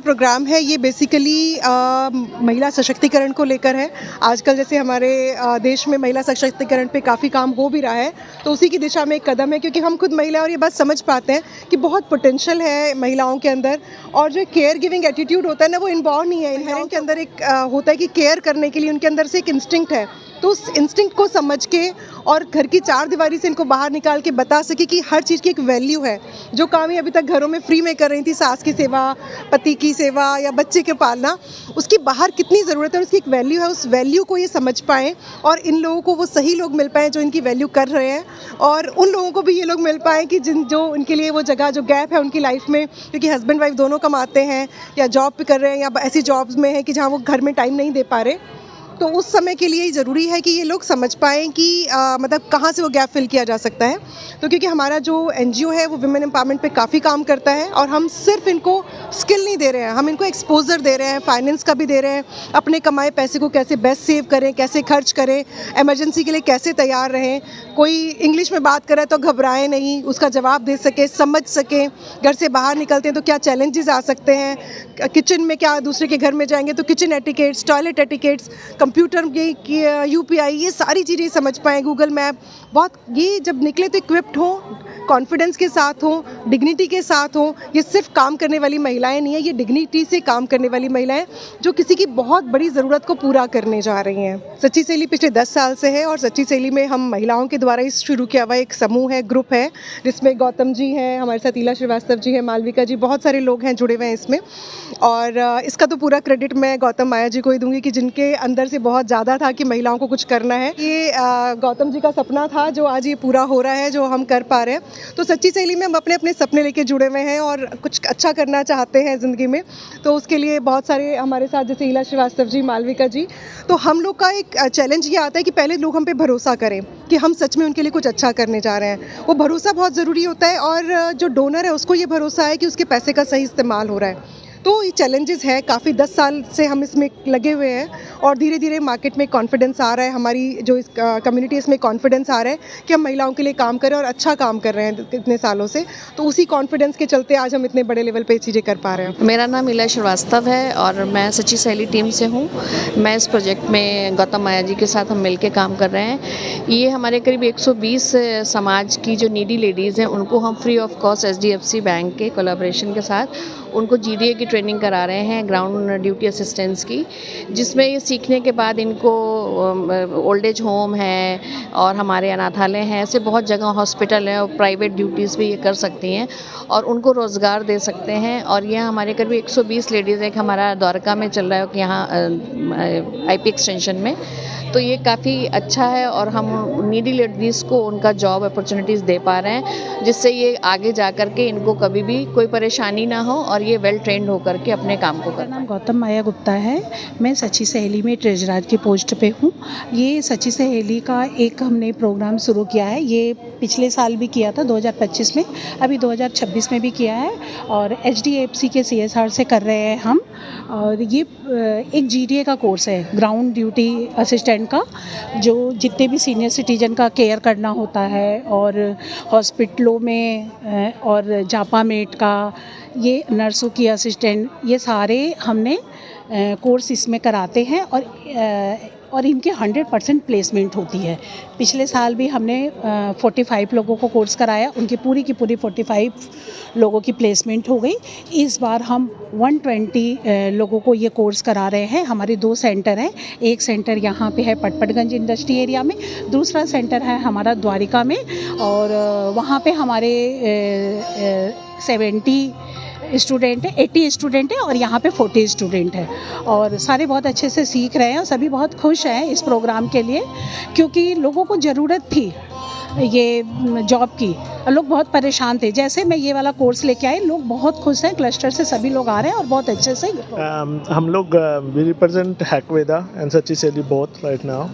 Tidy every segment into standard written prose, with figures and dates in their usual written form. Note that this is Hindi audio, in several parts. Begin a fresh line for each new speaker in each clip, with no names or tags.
प्रोग्राम है ये बेसिकली महिला सशक्तिकरण को लेकर है। आजकल जैसे हमारे देश में महिला सशक्तिकरण पे काफ़ी काम हो भी रहा है, तो उसी की दिशा में एक कदम है, क्योंकि हम खुद महिला और ये बात समझ पाते हैं कि बहुत पोटेंशियल है महिलाओं के अंदर, और जो केयर गिविंग एटीट्यूड होता है ना, वो इनबॉर्न नहीं है। महिलाओं के अंदर एक होता है कि केयर करने के लिए उनके अंदर से एक इंस्टिंक्ट है, तो उस इंस्टिंक्ट को समझ के और घर की चार दीवारी से इनको बाहर निकाल के बता सके कि हर चीज़ की एक वैल्यू है। जो काम ये अभी तक घरों में फ्री में कर रही थी, सास की सेवा, पति की सेवा या बच्चे के पालना, उसकी बाहर कितनी ज़रूरत है और उसकी एक वैल्यू है, उस वैल्यू को ये समझ पाएँ और इन लोगों को वो सही लोग मिल पाएँ जो इनकी वैल्यू कर रहे हैं, और उन लोगों को भी ये लोग मिल पाएँ कि जो उनके लिए वो जगह, जो गैप है उनकी लाइफ में, क्योंकि हस्बैंड वाइफ दोनों कमाते हैं या जॉब पे कर रहे हैं या ऐसी जॉब्स में है कि जहाँ वो घर में टाइम नहीं दे पा रहे, तो उस समय के लिए ज़रूरी है कि ये लोग समझ पाएँ कि मतलब कहाँ से वो गैप फिल किया जा सकता है। तो क्योंकि हमारा जो एनजीओ है वो विमेन एम्पावरमेंट पे काफ़ी काम करता है, और हम सिर्फ इनको स्किल नहीं दे रहे हैं, हम इनको एक्सपोजर दे रहे हैं, फाइनेंस का भी दे रहे हैं, अपने कमाए पैसे को कैसे बेस्ट सेव करें, कैसे खर्च करें, इमरजेंसी के लिए कैसे तैयार रहें, कोई इंग्लिश में बात करे तो घबराएं नहीं, उसका जवाब दे सके, समझ सकें, घर से बाहर निकलते हैं तो क्या चैलेंजेस आ सकते हैं, किचन में क्या दूसरे के घर में जाएंगे तो kitchen etiquettes, toilet etiquettes, computer की यूपीआई, ये सारी चीज़ें समझ पाएँ, गूगल मैप, बहुत ये जब निकले तो इक्विप्ड हों, कॉन्फिडेंस के साथ हों, डिग्निटी के साथ हों। ये सिर्फ काम करने वाली महिलाएं नहीं है, ये डिग्निटी से काम करने वाली महिलाएं जो किसी की बहुत बड़ी ज़रूरत को पूरा करने जा रही हैं। सच्ची सहेली पिछले 10 साल से है, और सच्ची सहेली में हम महिलाओं के द्वारा इस शुरू किया हुआ एक समूह है, ग्रुप है, जिसमें गौतम जी हैं, हमारे साथ ईला श्रीवास्तव जी हैं, मालविका जी, बहुत सारे लोग हैं जुड़े हुए हैं इसमें। और इसका तो पूरा क्रेडिट मैं गौतम माया जी को ही दूंगी कि जिनके अंदर से बहुत ज़्यादा था कि महिलाओं को कुछ करना है। ये गौतम जी का सपना था जो आज ये पूरा हो रहा है, जो हम कर पा रहे हैं। तो सच्ची सहेली में हम अपने अपने सपने लेके जुड़े हुए हैं और कुछ अच्छा करना चाहते हैं ज़िंदगी में, तो उसके लिए बहुत सारे हमारे साथ, जैसे ईला श्रीवास्तव जी, मालविका जी। तो हम लोग का एक चैलेंज ये आता है कि पहले लोग हम पे भरोसा करें कि हम सच में उनके लिए कुछ अच्छा करने जा रहे हैं। वो भरोसा बहुत ज़रूरी होता है, और जो डोनर है उसको ये भरोसा है कि उसके पैसे का सही इस्तेमाल हो रहा है। तो ये चैलेंजेस है, काफ़ी 10 साल से हम इसमें लगे हुए हैं, और धीरे धीरे मार्केट में कॉन्फिडेंस आ रहा है, हमारी जो इस कम्युनिटी इसमें कॉन्फिडेंस आ रहा है कि हम महिलाओं के लिए काम कर रहे हैं और अच्छा काम कर रहे हैं इतने सालों से। तो उसी कॉन्फिडेंस के चलते आज हम इतने बड़े लेवल पे चीज़ें कर पा रहे हैं।
मेरा नाम ईला श्रीवास्तव है और मैं सच्ची सहेली टीम से हूँ। मैं इस प्रोजेक्ट में गौतम माया जी के साथ हम मिलकर काम कर रहे हैं। ये हमारे करीब 120 समाज की जो नीडी लेडीज़ हैं उनको हम free of cost HDFC bank के कोलैबोरेशन के साथ उनको GDA की ट्रेनिंग करा रहे हैं, ग्राउंड ड्यूटी असिस्टेंस की, जिसमें ये सीखने के बाद इनको ओल्ड एज होम है और हमारे अनाथालय हैं, ऐसे बहुत जगह हॉस्पिटल है और प्राइवेट ड्यूटीज़ भी ये कर सकती हैं और उनको रोज़गार दे सकते हैं। और यह हमारे करीब 120 लेडीज़ एक हमारा द्वारका में चल रहा है कि यहाँ IP एक्सटेंशन में, तो ये काफ़ी अच्छा है और हम नीडी लेडीज़ को उनका जॉब अपॉर्चुनिटीज़ दे पा रहे हैं, जिससे ये आगे जा कर के इनको कभी भी कोई परेशानी ना हो और ये वेल ट्रेंड होकर के अपने काम को
मेरा नाम गौतम माया गुप्ता है। मैं सच्ची सहेली में ट्रेजरर की पोस्ट पे हूँ। ये सच्ची सहेली का एक हमने प्रोग्राम शुरू किया है, ये पिछले साल भी किया था 2025 में, अभी 2026 में भी किया है, और HDFC के CSR से कर रहे हैं हम। और ये एक GDA का कोर्स है, ग्राउंड ड्यूटी असिस्टेंट का, जो जितने भी सीनियर सिटीजन का केयर करना होता है, और हॉस्पिटलों में और जापा मेट का, ये नर्सों की असिस्टेंट, ये सारे हमने कोर्स इसमें कराते हैं, और इनके 100% प्लेसमेंट होती है। पिछले साल भी हमने 45 लोगों को कोर्स कराया, उनकी पूरी की पूरी 45 लोगों की प्लेसमेंट हो गई। इस बार हम 120 लोगों को ये कोर्स करा रहे हैं। हमारे 2 सेंटर हैं, एक सेंटर यहाँ पे है पटपटगंज इंडस्ट्री एरिया में, दूसरा सेंटर है हमारा द्वारिका में, और वहाँ पे हमारे 70 स्टूडेंट है, 80 स्टूडेंट है, और यहाँ पे 40 स्टूडेंट है, और सारे बहुत अच्छे से सीख रहे हैं और सभी बहुत खुश हैं इस प्रोग्राम के लिए, क्योंकि लोगों को ज़रूरत थी ये जॉब की। लोग बहुत परेशान थे, जैसे मैं ये वाला कोर्स लेके आई, लोग बहुत खुश हैं, क्लस्टर से सभी लोग आ रहे हैं और बहुत अच्छे से।
हम लोग we represent Hackveda and Sachi Seli both right now.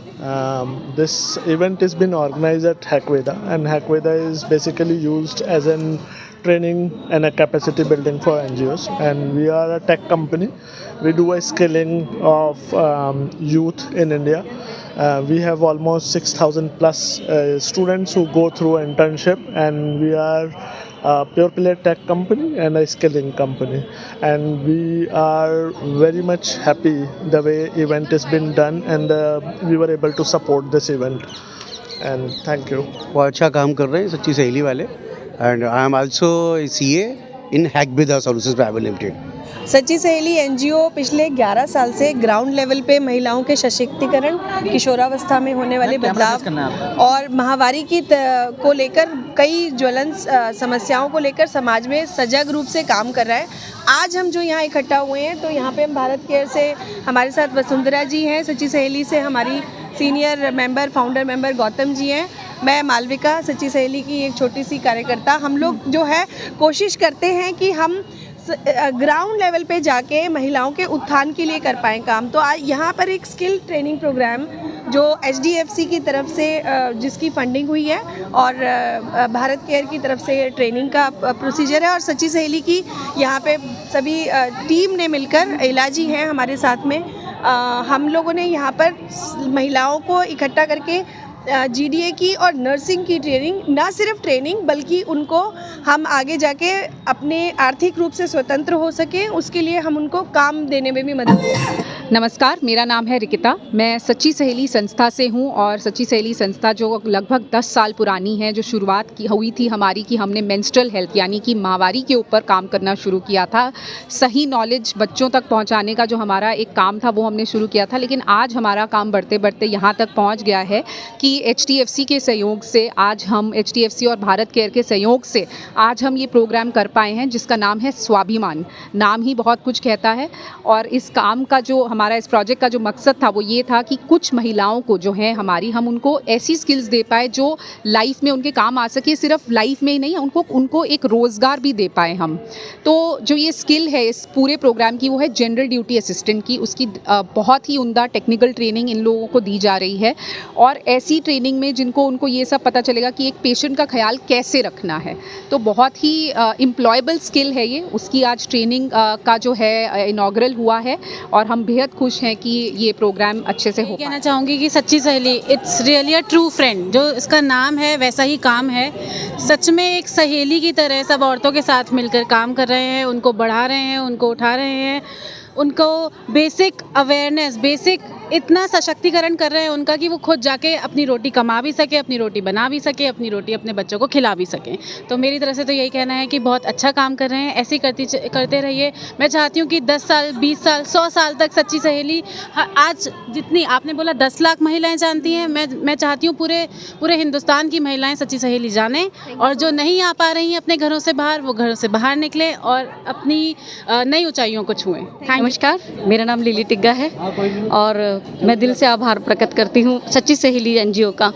This event has been organized at Hackveda, and Hackveda is basically used as an training and a capacity building for NGOs, and we are a tech company. We do a skilling of youth in India. We have almost 6,000 plus students who go through internship, and we are a pure play tech company and a scaling company, and we are very much happy the way event has been done, and we were able to support this event, and thank you.
वो अच्छा काम कर रहे हैं सच्ची सहेली वाले, and I am also CA in हैकविदा solutions private limited.
Sachchi Saheli NGO पिछले 11 साल से ग्राउंड लेवल पे महिलाओं के सशक्तिकरण, किशोरावस्था में होने वाले बदलाव और महामारी को लेकर कई ज्वलंत समस्याओं को लेकर समाज में सजग रूप से काम कर रहा है। आज हम जो यहाँ इकट्ठा हुए हैं, तो यहाँ पे हम भारत केयर से हमारे साथ वसुंधरा जी हैं, सच्ची सहेली से हमारी senior member, founder member Gautam ji हैं, मैं मालविका, सच्ची सहेली की एक छोटी सी कार्यकर्ता। हम लोग जो है कोशिश करते हैं कि हम ग्राउंड लेवल पे जाके महिलाओं के उत्थान के लिए कर पाएँ काम। तो आज यहाँ पर एक स्किल ट्रेनिंग प्रोग्राम जो HDFC की तरफ से जिसकी फंडिंग हुई है और भारत केयर की तरफ से ट्रेनिंग का प्रोसीजर है, और सच्ची सहेली की यहाँ पे सभी टीम ने मिलकर, इला जी हैं हमारे साथ में, हम लोगों ने यहाँ पर महिलाओं को इकट्ठा करके GDA की और नर्सिंग की ट्रेनिंग, ना सिर्फ ट्रेनिंग बल्कि उनको हम आगे जाके अपने आर्थिक रूप से स्वतंत्र हो सकें, उसके लिए हम उनको काम देने में भी मदद करें।
नमस्कार, मेरा नाम है रिकिता, मैं सच्ची सहेली संस्था से हूं, और सच्ची सहेली संस्था जो लगभग 10 साल पुरानी है, जो शुरुआत की हुई थी हमारी कि हमने मेंस्ट्रुअल हेल्थ यानी कि माहवारी के ऊपर काम करना शुरू किया था। सही नॉलेज बच्चों तक पहुंचाने का जो हमारा एक काम था वो हमने शुरू किया था, लेकिन आज हमारा काम बढ़ते बढ़ते यहाँ तक पहुँच गया है कि HDFC के सहयोग से आज हम HDFC और भारत केयर के सहयोग से आज हम ये प्रोग्राम कर पाए हैं, जिसका नाम है स्वाभिमान। नाम ही बहुत कुछ कहता है, और इस काम का जो हमारा इस प्रोजेक्ट का जो मकसद था वो ये था कि कुछ महिलाओं को जो है हमारी, हम उनको ऐसी स्किल्स दे पाए जो लाइफ में उनके काम आ सके, सिर्फ लाइफ में ही नहीं, उनको एक रोज़गार भी दे पाए हम। तो जो ये स्किल है इस पूरे प्रोग्राम की वो है जनरल ड्यूटी असिस्टेंट की। उसकी बहुत ही उम्दा टेक्निकल ट्रेनिंग इन लोगों को दी जा रही है, और ऐसी ट्रेनिंग में जिनको उनको ये सब पता चलेगा कि एक पेशेंट का ख्याल कैसे रखना है। तो बहुत ही एम्प्लॉयबल स्किल है ये। उसकी आज ट्रेनिंग का जो है इनॉग्रल हुआ है, और हम बेहद खुश हैं कि ये प्रोग्राम अच्छे से हो पाया।
कहना चाहूँगी कि सच्ची सहेली it's really a true friend, जो इसका नाम है वैसा ही काम है। सच में एक सहेली की तरह सब औरतों के साथ मिलकर काम कर रहे हैं, उनको बढ़ा रहे हैं, उनको उठा रहे हैं, उनको बेसिक अवेयरनेस, बेसिक इतना सशक्तिकरण कर रहे हैं उनका कि वो खुद जाके अपनी रोटी कमा भी सके, अपनी रोटी बना भी सके, अपनी रोटी अपने बच्चों को खिला भी सकें। तो मेरी तरफ से तो यही कहना है कि बहुत अच्छा काम कर रहे हैं, ऐसे ही करते रहिए। मैं चाहती हूँ कि 10 साल, 20 साल, 100 साल तक सच्ची सहेली, आज जितनी आपने बोला 10 लाख महिलाएं जानती हैं, मैं चाहती हूँ पूरे हिंदुस्तान की महिलाएं सच्ची सहेली जानें, और जो नहीं आ पा रही हैं अपने घरों से बाहर, वो घरों से बाहर निकलें और अपनी नई ऊंचाइयों को छुएं।
नमस्कार, मेरा नाम लिली टिग्गा है, और मैं दिल से आभार प्रकट करती हूँ सच्ची सहेली NGO का,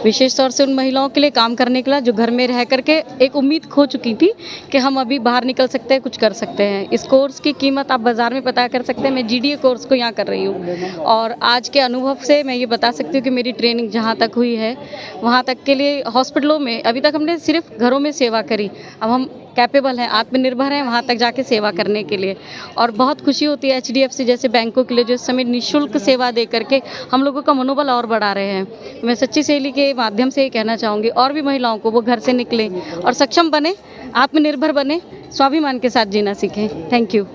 विशेष तौर से उन महिलाओं के लिए काम करने के लिए जो घर में रह करके एक उम्मीद खो चुकी थी कि हम अभी बाहर निकल सकते हैं, कुछ कर सकते हैं। इस कोर्स की कीमत आप बाज़ार में पता कर सकते हैं। मैं GDA कोर्स को यहाँ कर रही हूँ, और आज के अनुभव से मैं ये बता सकती हूँ कि मेरी ट्रेनिंग जहाँ तक हुई है वहाँ तक के लिए हॉस्पिटलों में अभी तक हमने सिर्फ घरों में सेवा करी, अब हम कैपेबल हैं, आत्मनिर्भर हैं वहाँ तक जाके सेवा करने के लिए। और बहुत खुशी होती है HDFC जैसे बैंकों के लिए जो इस समय निःशुल्क सेवा दे करके हम लोगों का मनोबल और बढ़ा रहे हैं। मैं सच्ची सहेली के माध्यम से ये कहना चाहूँगी, और भी महिलाओं को वो घर से निकलें और सक्षम बने, आत्मनिर्भर बने, स्वाभिमान के साथ जीना सीखें। Thank you.